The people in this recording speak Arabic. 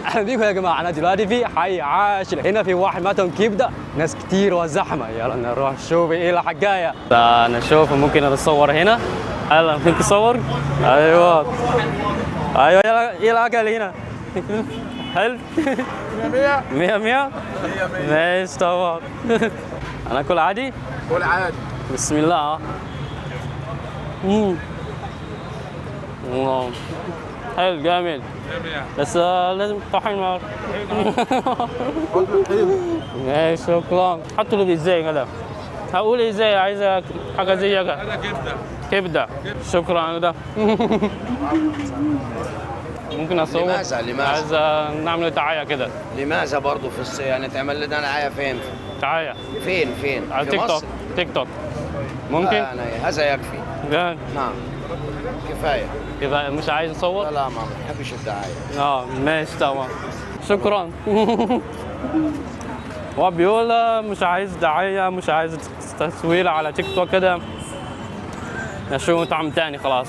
اهلا بيكم يا جماعه. انا دلوقتي في حي عاشر، هنا في واحد مطعم كبده، ناس كتير وزحمه. يلا نروح نشوف ايه الحكايه. نشوف ممكن نتصور هنا. يلا ممكن تصور. ايوه ايوه يلا ايه الاكل هنا. حلو 100 100 ماشي طبعا. انا اكل عادي. كل عادي. بسم الله. الله حلو جميل. بس لازم طحين معك. ماشي شكرا. حطوا لي ازاي كده. هقول ازاي عايز حاجه زي كده. هذا كبده. كبده. شكرا ده. ممكن اصور. لماذا؟ عايز نعمل دعايه كده. لماذا برضه يعني تعمل لنا دعايه فين؟ دعايه فين؟ على في تيك توك. مصر؟ تيك توك ممكن. هذا يكفي. نعم كفايه. كده مش عايز اصور. لا ما بحبش الدعايه. ماشي تمام. شكرا. هو بيقول مش عايز دعايه، مش عايز تصوير على تيك توك كده. نشوف طعم تاني خلاص.